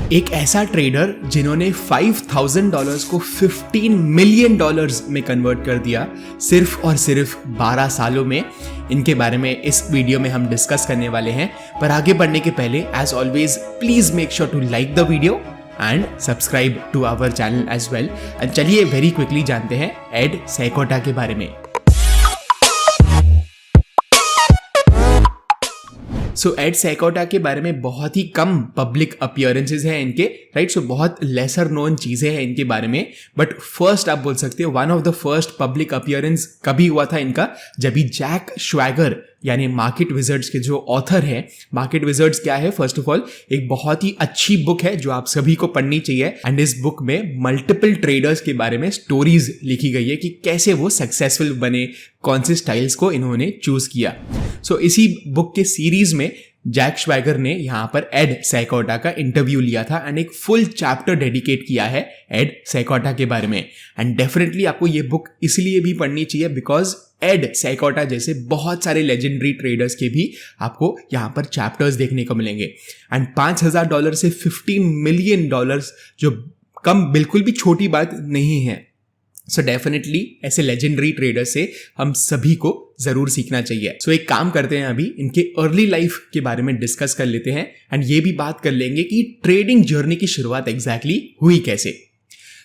एक ऐसा ट्रेडर जिन्होंने $5,000 को $15 मिलियन में कन्वर्ट कर दिया सिर्फ और सिर्फ 12 सालों में। इनके बारे में इस वीडियो में हम डिस्कस करने वाले हैं। पर आगे बढ़ने के पहले as always please make sure to like the video and subscribe to our channel as well. And चलिए वेरी क्विकली जानते हैं एड सैकोटा के बारे में। सो एड सैकोटा के बारे में बहुत ही कम पब्लिक अपीयरेंसेस हैं इनके, राइट। सो बहुत लेसर नोन चीजें हैं इनके बारे में। बट फर्स्ट आप बोल सकते हो one of the first public appearance कभी हुआ था इनका, जब भी जैक श्वैगर यानी मार्केट विजर्ड्स के जो ऑथर हैं। मार्केट विजर्ड्स क्या है? फर्स्ट ऑफ ऑल एक बहुत ही अच्छी बुक है जो आप सभी को पढ़नी चाहिए। एंड इस बुक में मल्टीपल ट्रेडर्स के बारे में स्टोरीज लिखी गई है कि कैसे वो सक्सेसफुल बने, कौन से स्टाइल्स को इन्होंने चूज किया। सो इसी बुक के सीरीज में जैक श्वैगर ने यहाँ पर एड सैकोटा का इंटरव्यू लिया था एंड एक फुल चैप्टर डेडिकेट किया है एड सैकोटा के बारे में। एंड डेफिनेटली आपको ये बुक इसलिए भी पढ़नी चाहिए बिकॉज एड सैकोटा जैसे बहुत सारे लेजेंडरी ट्रेडर्स के भी आपको यहाँ पर चैप्टर्स देखने को मिलेंगे। एंड $5,000 से $15 मिलियन जो कम बिल्कुल भी छोटी बात नहीं है। सो डेफिनेटली ऐसे लेजेंडरी ट्रेडर से हम सभी को जरूर सीखना चाहिए। सो एक काम करते हैं, अभी इनके अर्ली लाइफ के बारे में डिस्कस कर लेते हैं एंड ये भी बात कर लेंगे कि ट्रेडिंग जर्नी की शुरुआत एग्जैक्टली हुई कैसे।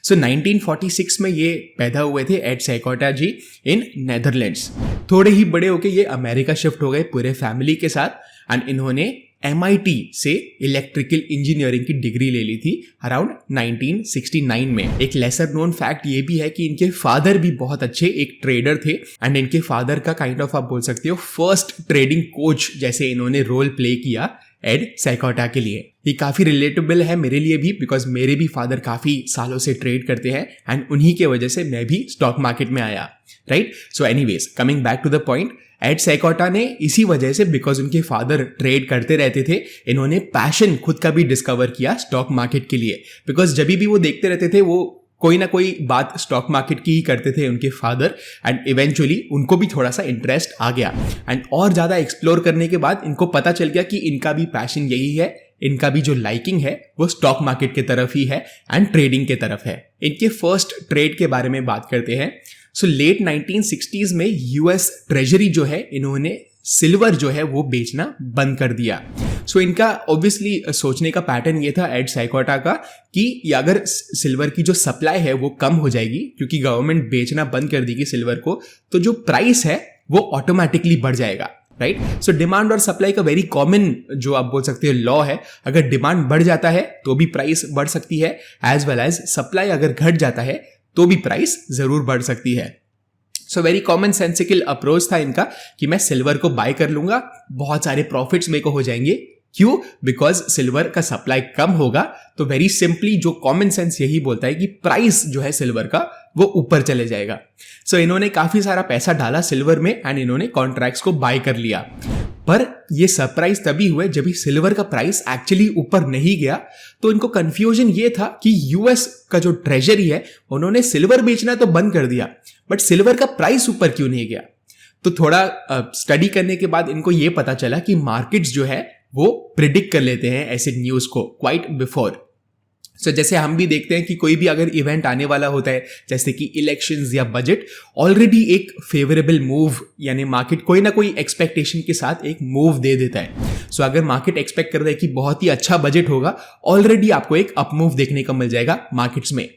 सो 1946 में ये पैदा हुए थे एड सैकोटा जी इन नेदरलैंड्स। थोड़े ही बड़े होके ये अमेरिका शिफ्ट हो गए पूरे फैमिली के साथ एंड इन्होंने MIT से इलेक्ट्रिकल इंजीनियरिंग की डिग्री ले ली थी अराउंड 1969 में। एक लेसर नोन फैक्ट ये भी है कि इनके फादर भी बहुत अच्छे एक ट्रेडर थे एंड इनके फादर का काइंड ऑफ आप बोल सकते हो फर्स्ट ट्रेडिंग कोच जैसे इन्होंने रोल प्ले किया एड सैकोटा के लिए। ये काफी रिलेटेबल है मेरे लिए भी बिकॉज मेरे भी फादर काफी सालों से ट्रेड करते हैं एंड उन्हीं के वजह से मैं भी स्टॉक मार्केट में आया, right. So anyways coming back to the point, Ed Seykota ने इसी वजह से बिकॉज उनके फादर ट्रेड करते रहते थे, इन्होंने पैशन खुद का भी डिस्कवर किया स्टॉक मार्केट के लिए। बिकॉज जब भी वो देखते रहते थे वो कोई ना कोई बात स्टॉक मार्केट की ही करते थे उनके फादर एंड इवेंचुअली उनको भी थोड़ा सा इंटरेस्ट आ गया एंड और ज्यादा एक्सप्लोर करने के बाद इनको पता चल गया कि इनका भी पैशन यही है, इनका भी जो लाइकिंग है वो स्टॉक मार्केट की तरफ ही है एंड ट्रेडिंग के तरफ है। इनके फर्स्ट ट्रेड के बारे में बात करते हैं। सो लेट 1960s में US ट्रेजरी जो है इन्होंने सिल्वर जो है वो बेचना बंद कर दिया। सो इनका ऑब्वियसली सोचने का पैटर्न ये था एड सैकोटा का कि अगर सिल्वर की जो सप्लाई है वो कम हो जाएगी क्योंकि गवर्नमेंट बेचना बंद कर देगी सिल्वर को, तो जो प्राइस है वो ऑटोमेटिकली बढ़ जाएगा, राइट। सो डिमांड और सप्लाई का वेरी कॉमन जो आप बोल सकते हो लॉ है, अगर डिमांड बढ़ जाता है तो भी प्राइस बढ़ सकती है, एज वेल एज सप्लाई अगर घट जाता है तो भी प्राइस जरूर बढ़ सकती है। So very common sensical approach था इनका कि मैं सिल्वर को बाय कर लूंगा, बहुत सारे प्रॉफिट्स मेरे को हो जाएंगे। क्यों? बिकॉज सिल्वर का सप्लाई कम होगा तो वेरी सिंपली जो कॉमन सेंस यही बोलता है कि प्राइस जो है सिल्वर का वो ऊपर चले जाएगा। सो इन्होंने काफी सारा पैसा डाला सिल्वर में एंड इन्होंने कॉन्ट्रैक्ट्स को बाय कर लिया। पर ये सरप्राइज तभी हुए जब ही सिल्वर का प्राइस एक्चुअली ऊपर नहीं गया। तो इनको कंफ्यूजन ये था कि US का जो ट्रेजरी है उन्होंने सिल्वर बेचना तो बंद कर दिया बट सिल्वर का प्राइस ऊपर क्यों नहीं गया। तो थोड़ा स्टडी करने के बाद इनको ये पता चला कि मार्केट्स जो है वो प्रिडिक्ट कर लेते हैं ऐसे न्यूज को क्वाइट बिफोर। सो जैसे हम भी देखते हैं कि कोई भी अगर इवेंट आने वाला होता है जैसे कि इलेक्शंस या बजट, ऑलरेडी एक फेवरेबल मूव यानी मार्केट कोई ना कोई एक्सपेक्टेशन के साथ एक मूव दे देता है। सो अगर मार्केट एक्सपेक्ट कर रहा है कि बहुत ही अच्छा बजट होगा, ऑलरेडी आपको एक अप मूव देखने को मिल जाएगा मार्केट्स में।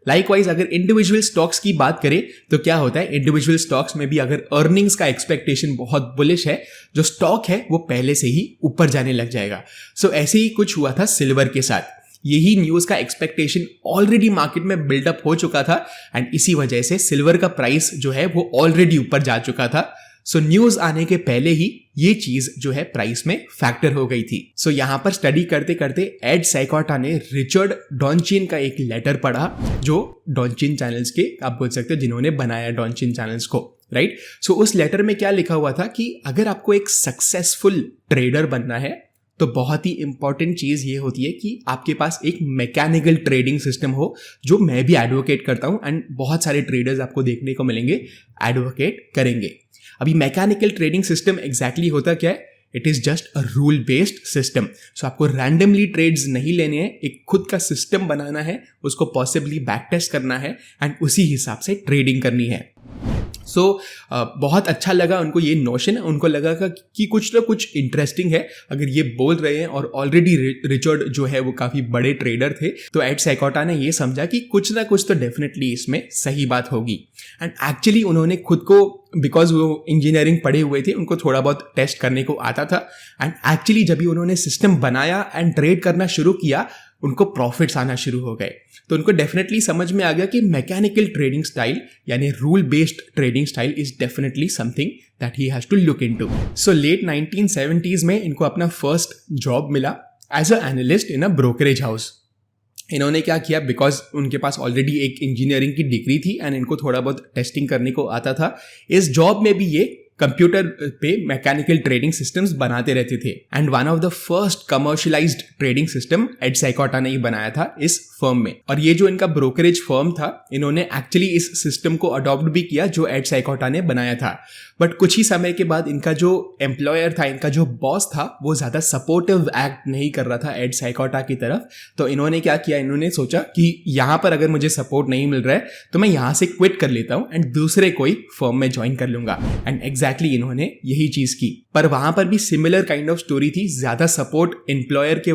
लाइकवाइज अगर इंडिविजुअल स्टॉक्स की बात करें तो क्या होता है, इंडिविजुअल स्टॉक्स में भी अगर अर्निंग्स का एक्सपेक्टेशन बहुत बुलिश है, जो स्टॉक है वो पहले से ही ऊपर जाने लग जाएगा। सो ऐसे ही कुछ हुआ था सिल्वर के साथ। यही न्यूज का एक्सपेक्टेशन ऑलरेडी मार्केट में बिल्डअप हो चुका था एंड इसी वजह से सिल्वर का प्राइस जो है वो ऑलरेडी ऊपर जा चुका था। सो न्यूज आने के पहले ही ये चीज जो है प्राइस में फैक्टर हो गई थी। सो यहां पर स्टडी करते करते एड सैकोटा ने रिचर्ड डॉन्चिन का एक लेटर पढ़ा, जो डॉन्चिन चैनल्स के आप बोल सकते हो जिन्होंने बनाया डॉन्चिन चैनल्स को, राइट। सो उस लेटर में क्या लिखा हुआ था कि अगर आपको एक सक्सेसफुल ट्रेडर बनना है तो बहुत ही इंपॉर्टेंट चीज ये होती है कि आपके पास एक मैकेनिकल ट्रेडिंग सिस्टम हो, जो मैं भी एडवोकेट करता हूं एंड बहुत सारे ट्रेडर्स आपको देखने को मिलेंगे एडवोकेट करेंगे। अभी मैकेनिकल ट्रेडिंग सिस्टम एग्जैक्टली होता क्या है? It is just a rule based system. So आपको रैंडमली ट्रेड्स नहीं लेने हैं, एक खुद का सिस्टम बनाना है, उसको पॉसिबली बैक टेस्ट करना है एंड उसी हिसाब से ट्रेडिंग करनी है। सो बहुत अच्छा लगा उनको ये नोशन, उनको लगा कि कुछ ना कुछ इंटरेस्टिंग है अगर ये बोल रहे हैं, और ऑलरेडी रिचर्ड जो है वो काफ़ी बड़े ट्रेडर थे, तो एड साइकोटा ने ये समझा कि कुछ ना कुछ तो डेफिनेटली इसमें सही बात होगी। एंड एक्चुअली उन्होंने खुद को, बिकॉज वो इंजीनियरिंग पढ़े हुए थे, उनको थोड़ा बहुत टेस्ट करने को आता था, एंड एक्चुअली जब भी उन्होंने सिस्टम बनाया एंड ट्रेड करना शुरू किया, उनको प्रॉफिट्स आना शुरू हो गए। तो उनको डेफिनेटली समझ में आ गया कि मैकेनिकल ट्रेडिंग स्टाइल यानी rule based trading style is definitely something that he has to look into. So late 1970s में इनको अपना फर्स्ट जॉब मिला as a analyst in a brokerage house. इन्होंने क्या किया, बिकॉज उनके पास ऑलरेडी एक इंजीनियरिंग की डिग्री थी एंड इनको थोड़ा बहुत टेस्टिंग करने को आता था, इस जॉब में भी ये कंप्यूटर पे मैकेनिकल ट्रेडिंग सिस्टम्स बनाते रहते थे। And one of the first commercialised trading system Ed Seykota ने ही बनाया था इस फर्म में। और ये जो इनका ब्रोकरेज फर्म था, इन्होंने एक्चुअली इस सिस्टम को अडॉप्ट भी किया जो एड साइकोटा ने बनाया था। बट कुछ ही समय के बाद इनका जो एम्प्लॉयर था, इनका जो बॉस था, वो ज़्यादा सपोर्टिव एक्ट नहीं कर रहा था एड साइकोटा की तरफ। तो इन्होंने क्या किया, इन्होंने सोचा कि यहाँ पर अगर मुझे सपोर्ट नहीं मिल रहा है तो मैं यहाँ से क्विट कर लेता हूँ एंड दूसरे कोई फर्म में ज्वाइन कर लूंगा। एंड एग्जैक्टली इन्होंने यही चीज़ की। पर वहाँ पर भी सिमिलर काइंड ऑफ स्टोरी थी, ज़्यादा सपोर्ट एम्प्लॉयर के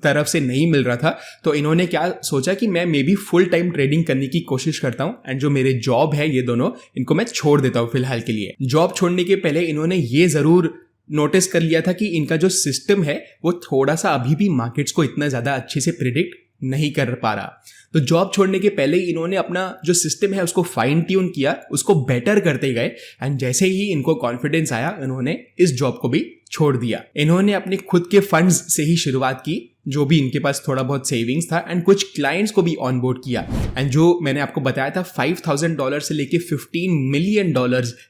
तरफ से नहीं मिल रहा था। तो इन्होंने क्या सोचा कि मैं may be full time trading करने की कोशिश करता हूँ एंड जो मेरे जॉब है ये दोनों, इनको मैं छोड़ देता हूँ फिलहाल के लिए। जॉब छोड़ने के पहले इन्होंने ये ज़रूर नोटिस कर लिया था कि इनका जो सिस्टम है वो थोड़ा सा अभी भी मार्केट्स को इतना ज़्यादा अच्छे से प्रिडिक्ट नहीं कर पा रहा। तो जॉब छोड़ने के पहले ही इन्होंने अपना जो सिस्टम है उसको फाइन ट्यून किया, उसको बेटर करते गए एंड जैसे ही इनको कॉन्फिडेंस आया, इन्होंने इस जॉब को भी छोड़ दिया। इन्होंने अपने खुद के फंड्स से ही शुरुआत की, जो भी इनके पास थोड़ा बहुत सेविंग्स था, एंड कुछ क्लाइंट्स को भी ऑनबोर्ड किया। एंड जो मैंने आपको बताया था $5,000 से लेके $15 मिलियन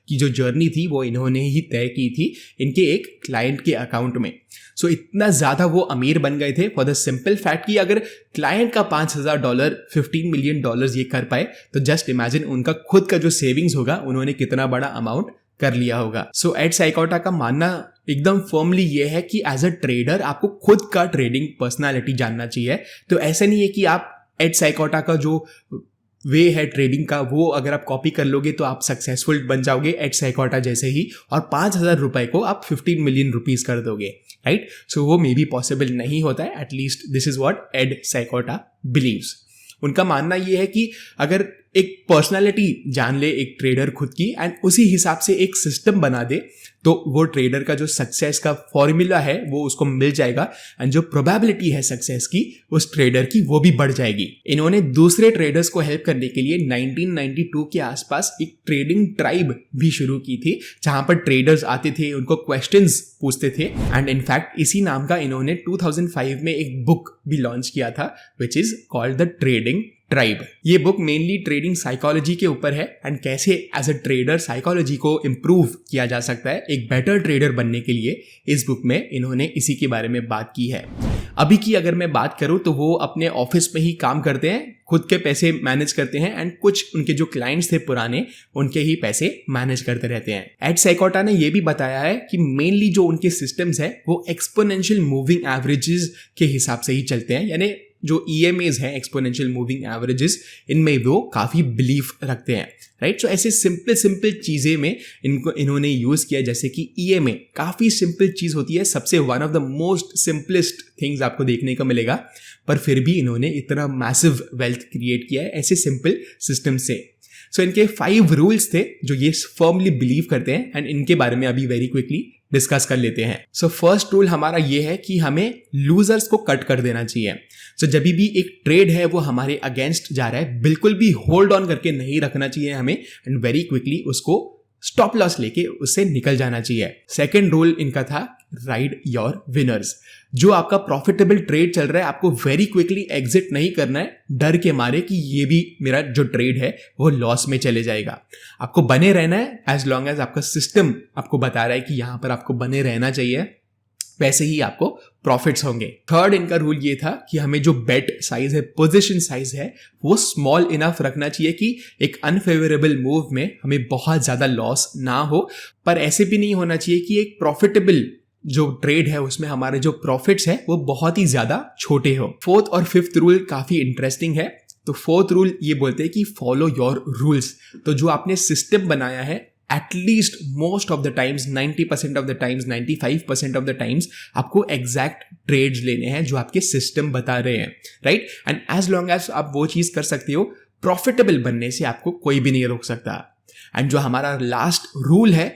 की जो जर्नी थी वो इन्होंने ही तय की थी इनके एक क्लाइंट के अकाउंट में। सो इतना ज़्यादा वो अमीर बन गए थे फॉर द सिंपल फैक्ट कि अगर क्लाइंट का $5,000 $15 मिलियन ये कर पाए तो जस्ट इमेजिन उनका खुद का जो सेविंग्स होगा उन्होंने कितना बड़ा अमाउंट कर लिया होगा। सो एड साइकोटा का मानना एकदम फर्मली ये है कि एज अ ट्रेडर आपको खुद का ट्रेडिंग पर्सनालिटी जानना चाहिए। तो ऐसा नहीं है कि आप एड साइकोटा का जो वे है ट्रेडिंग का वो अगर आप कॉपी कर लोगे तो आप सक्सेसफुल बन जाओगे एड साइकोटा जैसे ही, और $5,000 को आप 15 मिलियन रुपीज कर दोगे, राइट। सो वो मे बी पॉसिबल नहीं होता है, at least this is what Ed Seykota believes. उनका मानना ये है कि अगर एक पर्सनालिटी जान ले एक ट्रेडर खुद की एंड उसी हिसाब से एक सिस्टम बना दे तो वो ट्रेडर का जो सक्सेस का फॉर्मूला है वो उसको मिल जाएगा एंड जो प्रोबेबिलिटी है सक्सेस की उस ट्रेडर की वो भी बढ़ जाएगी। इन्होंने दूसरे ट्रेडर्स को हेल्प करने के लिए 1992 के आसपास एक ट्रेडिंग ट्राइब भी शुरू की थी जहां पर ट्रेडर्स आते थे, उनको क्वेश्चंस पूछते थे। एंड इनफैक्ट इसी नाम का इन्होंने 2005 में एक बुक भी लॉन्च किया था which is called the trading tribe. ये बुक मेनली ट्रेडिंग साइकोलॉजी के ऊपर है एंड कैसे एज अ ट्रेडर साइकोलॉजी को इम्प्रूव किया जा सकता है एक बेटर ट्रेडर बनने के लिए। इस बुक में इन्होंने इसी के बारे में बात की है। अभी की अगर मैं बात करूं तो वो अपने ऑफिस में ही काम करते हैं, खुद के पैसे मैनेज करते हैं एंड कुछ उनके जो क्लाइंट्स थे पुराने उनके ही पैसे मैनेज करते रहते हैं। एड साइकोटा ने ये भी बताया है कि मेनली जो उनके सिस्टम्स है वो एक्सपोनेंशियल मूविंग एवरेजेस के हिसाब से ही चलते हैं, यानी जो EMAs हैं एक्सपोनेंशियल मूविंग एवरेजेस, इनमें वो काफ़ी बिलीफ रखते हैं, राइट। सो ऐसे सिंपल चीज़ें में इन्होंने यूज़ किया, जैसे कि EMA काफ़ी सिंपल चीज़ होती है, सबसे one of the most simplest things आपको देखने को मिलेगा, पर फिर भी इन्होंने इतना मैसिव वेल्थ क्रिएट किया है ऐसे सिंपल सिस्टम से। सो इनके 5 रूल्स थे जो ये फर्मली बिलीव करते हैं एंड इनके बारे में अभी वेरी क्विकली डिस्कस कर लेते हैं। सो फर्स्ट रूल हमारा ये है कि हमें लूजर्स को कट कर देना चाहिए। सो जब भी एक ट्रेड है वो हमारे अगेंस्ट जा रहा है, बिल्कुल भी होल्ड ऑन करके नहीं रखना चाहिए हमें एंड वेरी क्विकली उसको स्टॉप लॉस लेके उससे निकल जाना चाहिए। सेकेंड रूल इनका था राइड योर विनर्स। जो आपका प्रॉफिटेबल ट्रेड चल रहा है आपको वेरी क्विकली एग्जिट नहीं करना है डर के मारे कि ये भी मेरा जो ट्रेड है वो लॉस में चले जाएगा। आपको बने रहना है एज लॉन्ग एज आपका सिस्टम आपको बता रहा है कि यहां पर आपको बने रहना चाहिए, वैसे ही आपको प्रॉफिट्स होंगे। थर्ड इनका रूल ये था कि हमें जो बेट साइज है, पोजीशन साइज है, वो स्मॉल इनफ रखना चाहिए कि एक अनफेवरेबल मूव में हमें बहुत ज्यादा लॉस ना हो, पर ऐसे भी नहीं होना चाहिए कि एक प्रॉफिटेबल जो ट्रेड है उसमें हमारे जो प्रॉफिट्स है वो बहुत ही ज्यादा छोटे हो। फोर्थ और फिफ्थ रूल काफी इंटरेस्टिंग है। तो फोर्थ रूल ये बोलते हैं कि फॉलो योर रूल्स। तो जो आपने सिस्टम बनाया है, at least most of the times 90% of the times 95% of the times आपको एग्जैक्ट ट्रेड्स लेने हैं जो आपके सिस्टम बता रहे हैं, right. And as long as आप वो चीज कर सकते हो, प्रॉफिटेबल बनने से आपको कोई भी नहीं रोक सकता। एंड जो हमारा लास्ट रूल है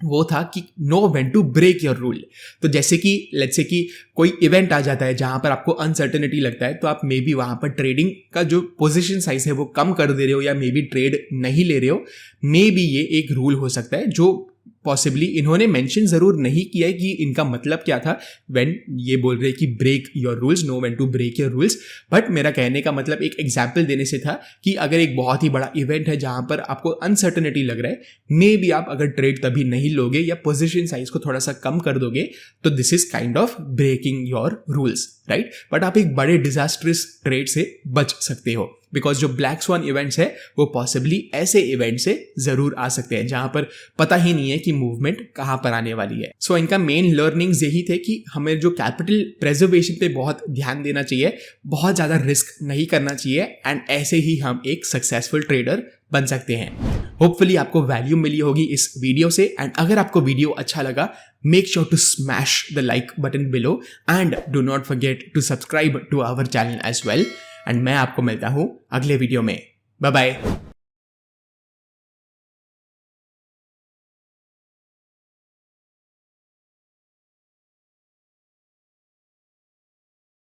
वो था कि know when to break your rule. तो जैसे कि लेट्स से कि कोई इवेंट आ जाता है जहां पर आपको अनसर्टेनिटी लगता है, तो आप मे बी वहां पर ट्रेडिंग का जो पोजीशन साइज है वो कम कर दे रहे हो या मे बी ट्रेड नहीं ले रहे हो। मे बी ये एक रूल हो सकता है जो पॉसिबली इन्होंने मेंशन जरूर नहीं किया है कि इनका मतलब क्या था व्हेन ये बोल रहे कि break your rules, know when to break your rules. But मेरा कहने का मतलब एक एग्जांपल देने से था कि अगर एक बहुत ही बड़ा इवेंट है जहां पर आपको अनसर्टेनिटी लग रहा है, मे बी आप अगर ट्रेड तभी नहीं लोगे या पोजीशन साइज को थोड़ा सा कम कर दोगे, तो this is kind of breaking your rules, right. But आप एक बड़े डिजास्ट्रस ट्रेड से बच सकते हो, बिकॉज जो ब्लैक स्वान इवेंट्स है वो पॉसिबली ऐसे इवेंट से जरूर आ सकते हैं जहां पर पता ही नहीं है कि मूवमेंट कहां पर आने वाली है। सो इनका मेन लर्निंग्स यही थे कि हमें जो कैपिटल प्रेजर्वेशन पे बहुत ध्यान देना चाहिए, बहुत ज्यादा रिस्क नहीं करना चाहिए, एंड ऐसे ही हम एक सक्सेसफुल ट्रेडर बन सकते हैं। होपफुली आपको वैल्यू मिली होगी इस वीडियो से। एंड अगर आपको वीडियो अच्छा लगा, make sure to smash the like button below and do not forget to subscribe to our channel as well. And मैं आपको मिलता हूं अगले वीडियो में। Bye bye.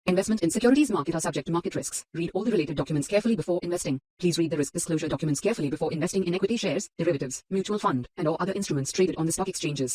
Investment in securities market are subject to market risks. Read all the related documents carefully before investing. Please read the risk disclosure documents carefully before investing in equity shares, derivatives, mutual fund, and or other instruments traded on the stock exchanges.